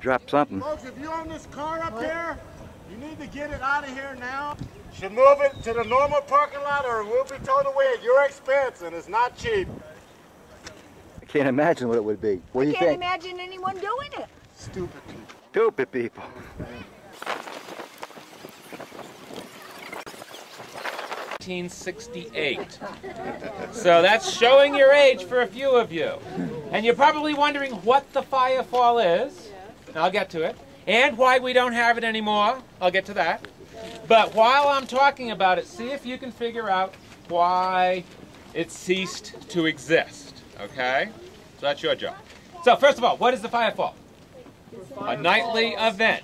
Drop something. Folks, if you own this car up here, you need to get it out of here now. Should move it to the normal parking lot or it will be towed away at your expense, and it's not cheap. I can't imagine what it would be. What do you think? I can't imagine anyone doing it. Stupid people. Stupid people. 1968. So that's showing your age for a few of you. And you're probably wondering what the firefall is. I'll get to it. And why we don't have it anymore. I'll get to that. But while I'm talking about it, see if you can figure out why it ceased to exist. Okay? So that's your job. So first of all, what is the firefall? A nightly event.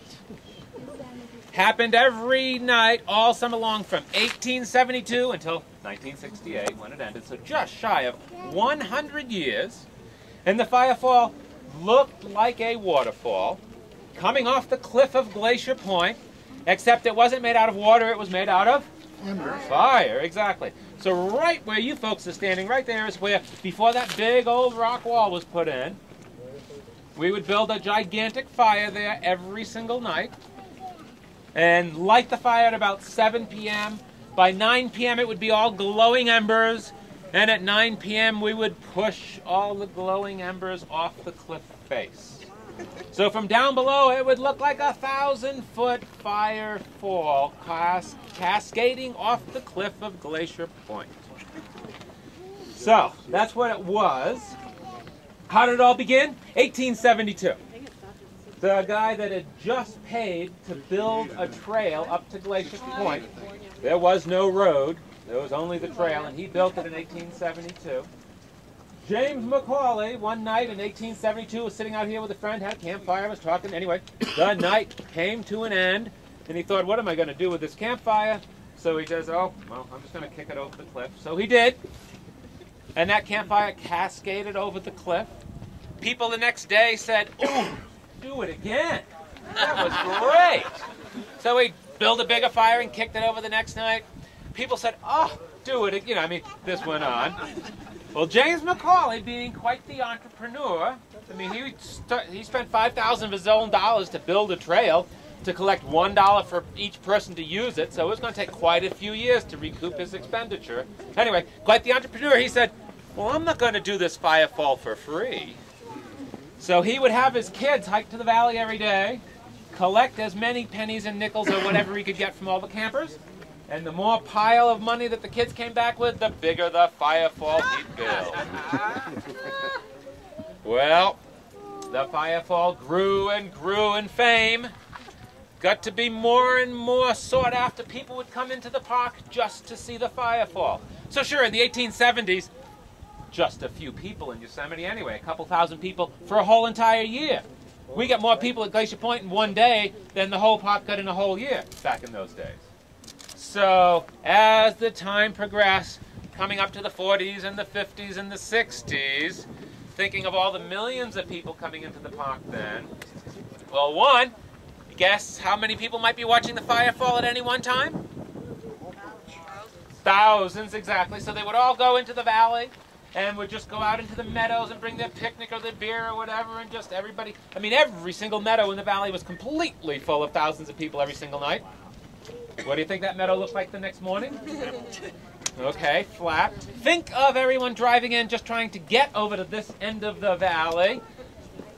Happened every night all summer long from 1872 until 1968 when it ended. So just shy of 100 years. And the firefall looked like a waterfall coming off the cliff of Glacier Point, except it wasn't made out of water, it was made out of fire, exactly. So right where you folks are standing, right there is where, before that big old rock wall was put in, we would build a gigantic fire there every single night and light the fire at about 7 p.m. By 9 p.m. it would be all glowing embers, and at 9 p.m. we would push all the glowing embers off the cliff face. So from down below it would look like 1,000-foot fire fall cascading off the cliff of Glacier Point. So that's what it was. How did it all begin? 1872. The guy that had just paid to build a trail up to Glacier Point, there was no road, there was only the trail, and he built it in 1872. James McCauley, one night in 1872, was sitting out here with a friend, had a campfire, was talking. Anyway, the night came to an end, and he thought, what am I going to do with this campfire? So he says, oh, well, I'm just going to kick it over the cliff. So he did, and that campfire cascaded over the cliff. People the next day said, ooh, do it again. That was great. So he built a bigger fire and kicked it over the next night. People said, oh, do it again. I mean, this went on. Well, James McCauley, being quite the entrepreneur, I mean, he spent $5,000 of his own dollars to build a trail to collect $1 for each person to use it. So it was going to take quite a few years to recoup his expenditure. Anyway, quite the entrepreneur, he said, well, I'm not going to do this firefall for free. So he would have his kids hike to the valley every day, collect as many pennies and nickels or whatever he could get from all the campers, and the more pile of money that the kids came back with, the bigger the firefall he'd build. Well, the firefall grew and grew in fame, got to be more and more sought after. People would come into the park just to see the firefall. So sure, in the 1870s, just a few people in Yosemite anyway, a couple thousand people for a whole entire year. We got more people at Glacier Point in one day than the whole park got in a whole year back in those days. So as the time progressed, coming up to the 40s and the 50s and the 60s, thinking of all the millions of people coming into the park then, well, one, guess how many people might be watching the firefall at any one time? Thousands, exactly. So they would all go into the valley and would just go out into the meadows and bring their picnic or their beer or whatever, and just everybody, I mean, every single meadow in the valley was completely full of thousands of people every single night. What do you think that meadow looked like the next morning? Okay, flat. Think of everyone driving in just trying to get over to this end of the valley.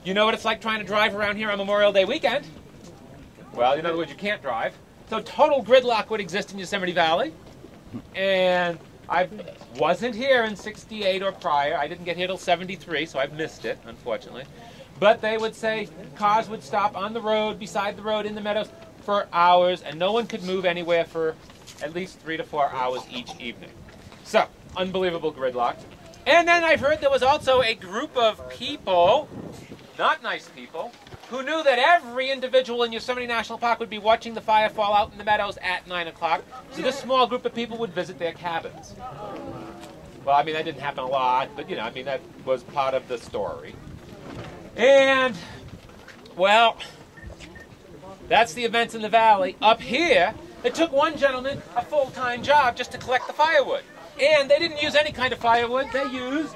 You know what it's like trying to drive around here on Memorial Day weekend? Well, in other words, you can't drive. So total gridlock would exist in Yosemite Valley. And I wasn't here in 68 or prior. I didn't get here till 73, so I've missed it, unfortunately. But they would say cars would stop on the road, beside the road, in the meadows for hours, and no one could move anywhere for at least 3 to 4 hours each evening. So, unbelievable gridlock. And then I've heard there was also a group of people, not nice people, who knew that every individual in Yosemite National Park would be watching the fire fall out in the meadows at 9 o'clock. So this small group of people would visit their cabins. Well, I mean, that didn't happen a lot, but, I mean, that was part of the story. And, well, that's the events in the valley. Up here, it took one gentleman a full-time job just to collect the firewood. And they didn't use any kind of firewood. They used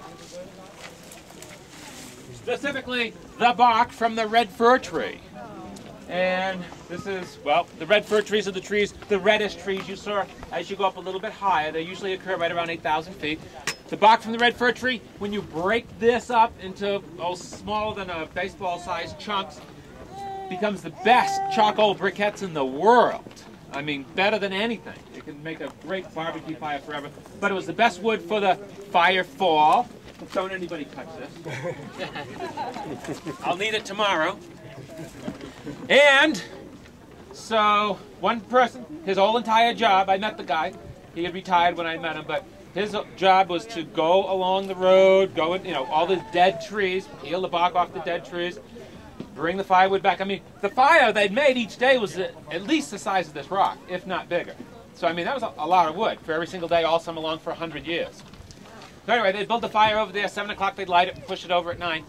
specifically the bark from the red fir tree. And this is, well, the red fir trees are the trees, the reddish trees you saw as you go up a little bit higher. They usually occur right around 8,000 feet. The bark from the red fir tree, when you break this up into smaller than a baseball-sized chunks, becomes the best charcoal briquettes in the world. I mean, better than anything. It can make a great barbecue fire forever. But it was the best wood for the fire fall. Don't anybody touch this. I'll need it tomorrow. And so one person, his whole entire job, I met the guy. He had retired when I met him, but his job was to go along the road, go in, all the dead trees, peel the bark off the dead trees, bring the firewood back. I mean, the fire they'd made each day was at least the size of this rock, if not bigger. So, I mean, that was a lot of wood for every single day, all summer long for 100 years. So anyway, they'd build the fire over there, 7 o'clock they'd light it and push it over at 9.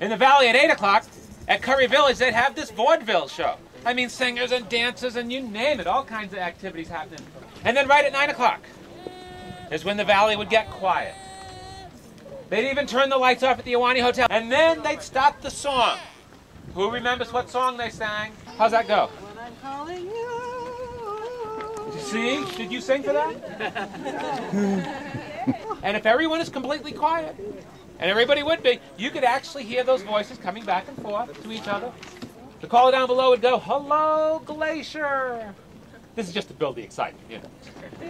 In the valley at 8 o'clock, at Curry Village, they'd have this vaudeville show. I mean, singers and dancers and you name it, all kinds of activities happening. And then right at 9 o'clock is when the valley would get quiet. They'd even turn the lights off at the Iwani Hotel. And then they'd start the song. Who remembers what song they sang? How's that go? When I'm calling you. See? Did you sing for that? And if everyone is completely quiet, and everybody would be, you could actually hear those voices coming back and forth to each other. The caller down below would go, "Hello, Glacier." This is just to build the excitement,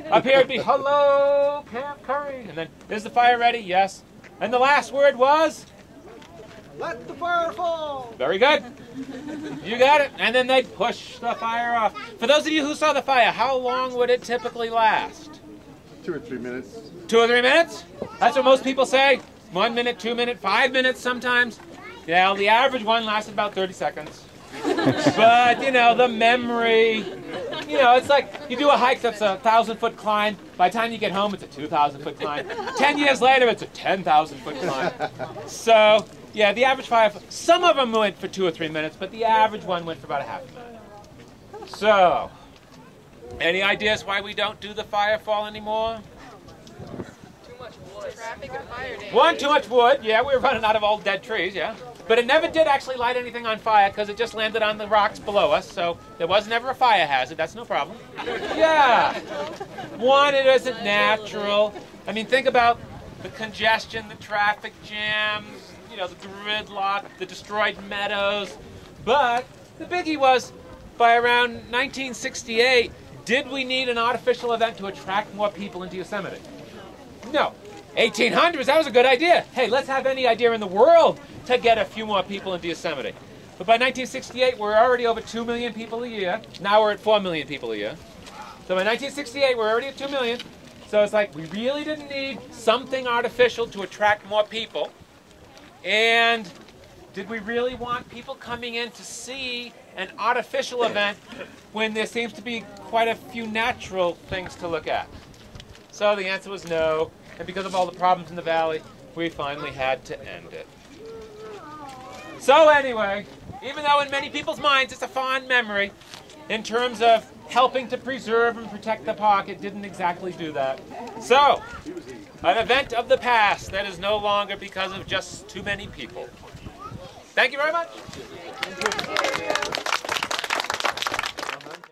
Up here it'd be, "Hello, Camp Curry." And then, "Is the fire ready?" "Yes." And the last word was? Let the fire fall. Very good. You got it. And then they'd push the fire off. For those of you who saw the fire, how long would it typically last? 2 or 3 minutes. 2 or 3 minutes? That's what most people say. 1 minute, 2 minutes, 5 minutes sometimes. Yeah, the average one lasted about 30 seconds. But, the memory, it's like you do a hike that's a 1,000-foot climb. By the time you get home, it's a 2,000-foot climb. 10 years later, it's a 10,000-foot climb. So, yeah, the average fire, some of them went for 2 or 3 minutes, but the average one went for about a half a minute. So, any ideas why we don't do the fire fall anymore? Too much wood. Traffic and fire danger. One, too much wood. Yeah, we were running out of old dead trees, yeah. But it never did actually light anything on fire because it just landed on the rocks below us, so there was never a fire hazard. That's no problem. Yeah. One, it isn't natural. I mean, think about the congestion, the traffic jams, the gridlock, the destroyed meadows. But the biggie was, by around 1968, did we need an artificial event to attract more people into Yosemite? No. 1800s, that was a good idea. Hey, let's have any idea in the world to get a few more people into Yosemite. But by 1968, we're already over 2 million people a year. Now we're at 4 million people a year. So by 1968, we're already at 2 million. So it's like we really didn't need something artificial to attract more people. And did we really want people coming in to see an artificial event when there seems to be quite a few natural things to look at? So the answer was no. And because of all the problems in the valley, we finally had to end it. So anyway, even though in many people's minds it's a fond memory, in terms of helping to preserve and protect the park, it didn't exactly do that. So, an event of the past that is no longer because of just too many people. Thank you very much.